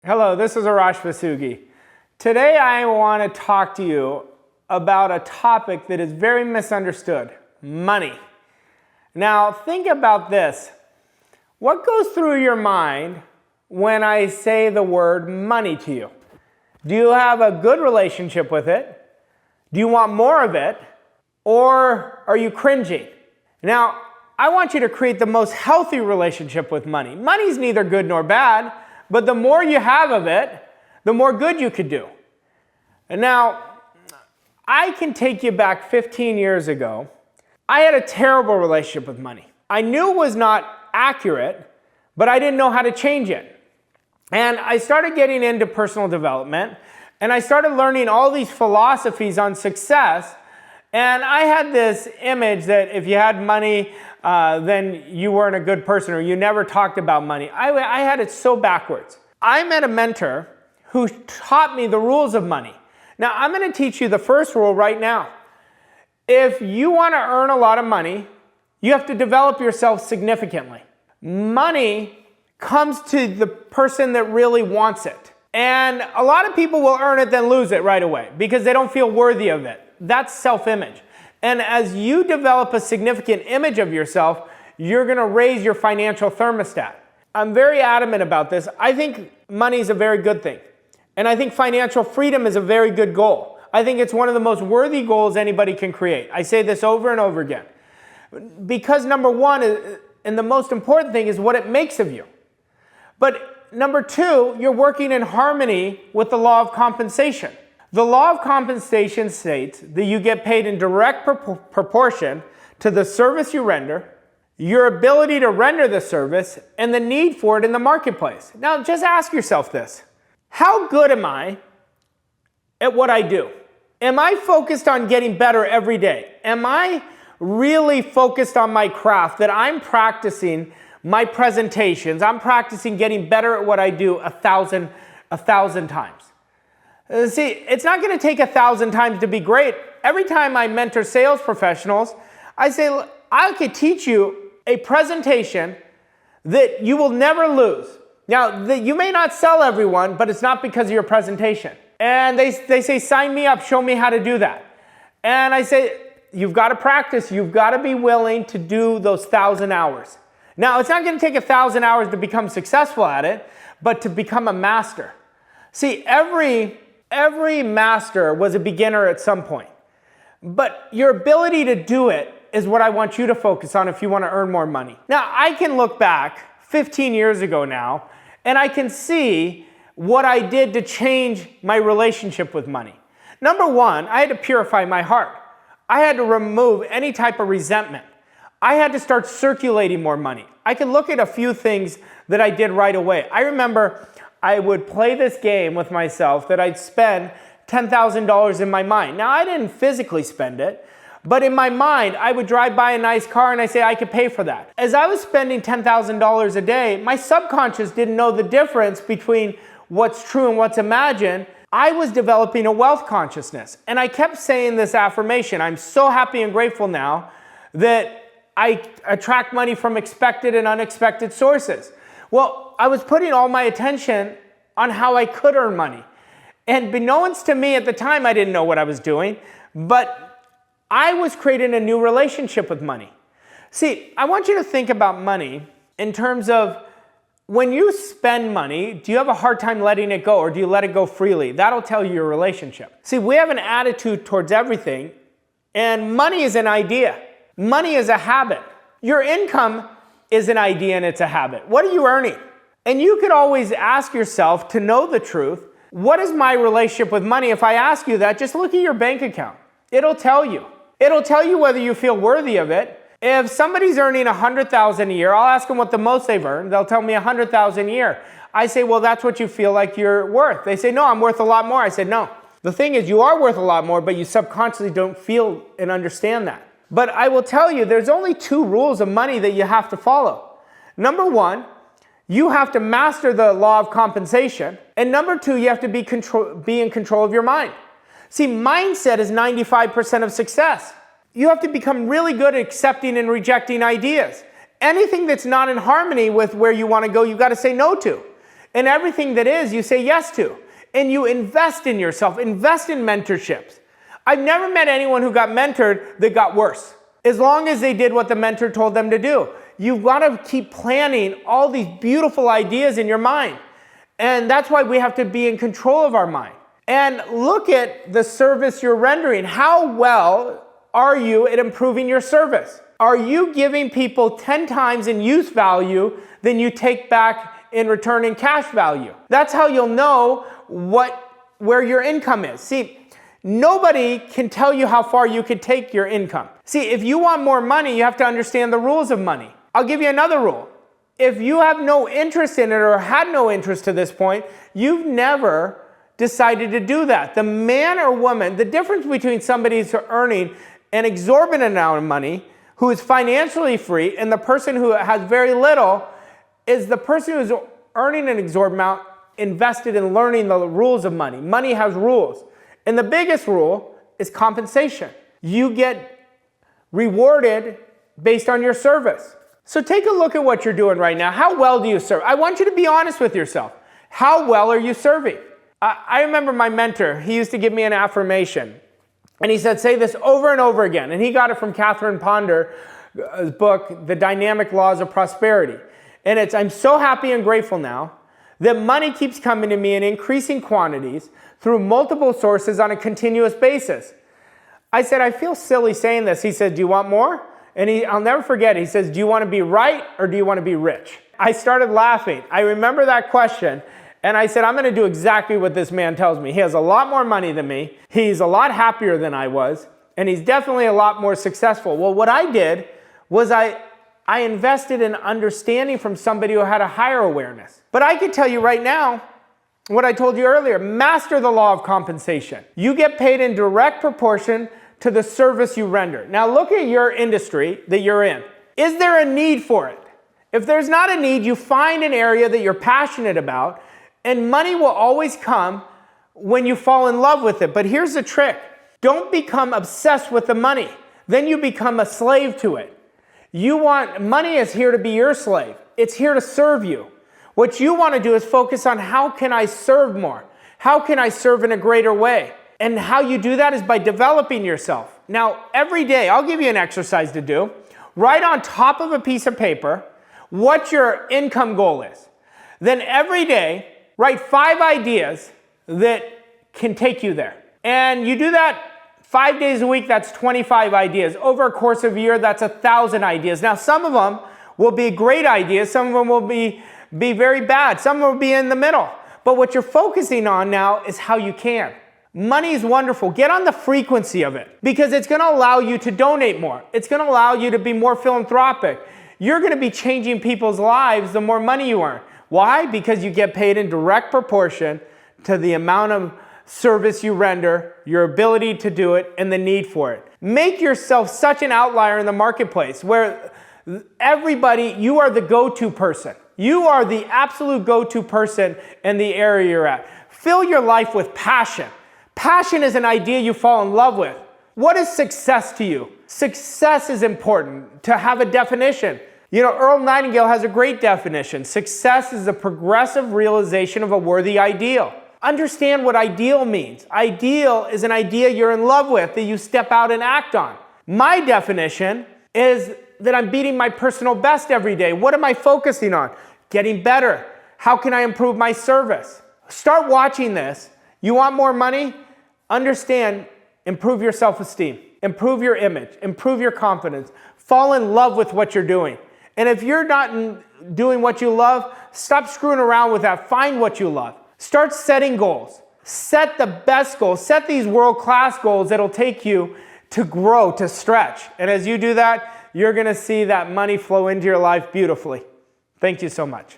Hello, this is Arash Vossoughi. Today I want to talk to you about a topic that is very misunderstood: money. Now think about this. What goes through your mind when I say the word money to you? Do you have a good relationship with it? Do you want more of it? Or are you cringing? Now, I want you to create the most healthy relationship with money. Money's neither good nor bad, but the more you have of it, the more good you could do. And now, I can take you back 15 years ago. I had a terrible relationship with money. I knew it was not accurate, but I didn't know how to change it. And I started getting into personal development, and I started learning all these philosophies on success. And I had this image that if you had money, then you weren't a good person, or you never talked about money. I had it so backwards. I met a mentor who taught me the rules of money. Now, I'm going to teach you the first rule right now. If you want to earn a lot of money, you have to develop yourself significantly. Money comes to the person that really wants it. And a lot of people will earn it then lose it right away because they don't feel worthy of it. That's self-image. And as you develop a significant image of yourself, you're going to raise your financial thermostat. I'm very adamant about this. I think money is a very good thing. And I think financial freedom is a very good goal. I think it's one of the most worthy goals anybody can create. I say this over and over again. Because number one, and the most important thing, is what it makes of you. But number two, you're working in harmony with the law of compensation. The law of compensation states that you get paid in direct proportion to the service you render, your ability to render the service, and the need for it in the marketplace. Now, just ask yourself this. How good am I at what I do? Am I focused on getting better every day? Am I really focused on my craft, that I'm practicing my presentations, I'm practicing getting better at what I do a thousand times? See, it's not going to take 1,000 times to be great. Every time I mentor sales professionals, I say, I could teach you a presentation that you will never lose. Now, you may not sell everyone, but it's not because of your presentation. And they say, sign me up, show me how to do that. And I say, you've got to practice. You've got to be willing to do those 1,000 hours. Now, it's not going to take 1,000 hours to become successful at it, but to become a master. See, every master was a beginner at some point. But your ability to do it is what I want you to focus on if you want to earn more money. Now, I can look back 15 years ago now, and I can see what I did to change my relationship with money. Number one, I had to purify my heart. I had to remove any type of resentment. I had to start circulating more money. I can look at a few things that I did right away. I remember I would play this game with myself that I'd spend $10,000 in my mind. Now, I didn't physically spend it, but in my mind, I would drive by a nice car and I say, I could pay for that. As I was spending $10,000 a day, my subconscious didn't know the difference between what's true and what's imagined. I was developing a wealth consciousness. And I kept saying this affirmation: I'm so happy and grateful now that I attract money from expected and unexpected sources. Well, I was putting all my attention on how I could earn money. And beknownst to me at the time, I didn't know what I was doing, but I was creating a new relationship with money. See, I want you to think about money in terms of when you spend money, do you have a hard time letting it go, or do you let it go freely? That'll tell you your relationship. See, we have an attitude towards everything, and money is an idea. Money is a habit. Your income is an idea and it's a habit. What are you earning? And you could always ask yourself, to know the truth, what is my relationship with money? If I ask you that, just look at your bank account. It'll tell you. It'll tell you whether you feel worthy of it. If somebody's earning $100,000 a year, I'll ask them what the most they've earned. They'll tell me $100,000 a year. I say, well, that's what you feel like you're worth. They say, no, I'm worth a lot more. I said, no. The thing is, you are worth a lot more, but you subconsciously don't feel and understand that. But I will tell you, there's only 2 rules of money that you have to follow. Number one, you have to master the law of compensation. And number 2, you have to be in control of your mind. See, mindset is 95% of success. You have to become really good at accepting and rejecting ideas. Anything that's not in harmony with where you want to go, you've got to say no to. And everything that is, you say yes to. And you invest in yourself, invest in mentorships. I've never met anyone who got mentored that got worse, as long as they did what the mentor told them to do. You've got to keep planning all these beautiful ideas in your mind. And that's why we have to be in control of our mind. And look at the service you're rendering. How well are you at improving your service? Are you giving people 10 times in use value than you take back in return in cash value? That's how you'll know where your income is. See, nobody can tell you how far you could take your income. See, if you want more money, you have to understand the rules of money. I'll give you another rule. If you have no interest in it or had no interest to this point, you've never decided to do that. The man or woman, the difference between somebody who's earning an exorbitant amount of money, who is financially free, and the person who has very little, is the person who's earning an exorbitant amount invested in learning the rules of money. Money has rules. And the biggest rule is compensation. You get rewarded based on your service. So take a look at what you're doing right now. How well do you serve? I want you to be honest with yourself. How well are you serving? I remember my mentor, he used to give me an affirmation. And he said, say this over and over again. And he got it from Catherine Ponder's book, The Dynamic Laws of Prosperity. And it's, I'm so happy and grateful now that money keeps coming to me in increasing quantities through multiple sources on a continuous basis. I said, I feel silly saying this. He said, do you want more? And I'll never forget it. He says, do you want to be right or do you want to be rich? I started laughing. I remember that question. And I said, I'm going to do exactly what this man tells me. He has a lot more money than me. He's a lot happier than I was. And he's definitely a lot more successful. Well, what I did was I invested in understanding from somebody who had a higher awareness. But I could tell you right now, what I told you earlier, master the law of compensation. You get paid in direct proportion to the service you render. Now look at your industry that you're in. Is there a need for it? If there's not a need, you find an area that you're passionate about, and money will always come when you fall in love with it. But here's the trick. Don't become obsessed with the money. Then you become a slave to it. Money is here to be your slave. It's here to serve you. What you want to do is focus on how can I serve more? How can I serve in a greater way? And how you do that is by developing yourself. Now, every day, I'll give you an exercise to do. Write on top of a piece of paper what your income goal is. Then every day, write 5 ideas that can take you there. And you do that 5 days a week, that's 25 ideas. Over a course of a year, that's 1,000 ideas. Now, some of them will be great ideas. Some of them will be very bad. Some will be in the middle. But what you're focusing on now is how you can. Money is wonderful. Get on the frequency of it because it's going to allow you to donate more. It's going to allow you to be more philanthropic. You're going to be changing people's lives the more money you earn. Why? Because you get paid in direct proportion to the amount of service you render, your ability to do it, and the need for it. Make yourself such an outlier in the marketplace where you are the go-to person. You are the absolute go-to person in the area you're at. Fill your life with passion. Passion is an idea you fall in love with. What is success to you? Success is important to have a definition. You know, Earl Nightingale has a great definition. Success is the progressive realization of a worthy ideal. Understand what ideal means. Ideal is an idea you're in love with that you step out and act on. My definition is that I'm beating my personal best every day. What am I focusing on? Getting better. How can I improve my service? Start watching this. You want more money? Understand, improve your self-esteem, improve your image, improve your confidence, fall in love with what you're doing. And if you're not doing what you love, stop screwing around with that. Find what you love. Start setting goals. Set the best goals. Set these world-class goals that'll take you to grow, to stretch. And as you do that, you're going to see that money flow into your life beautifully. Thank you so much.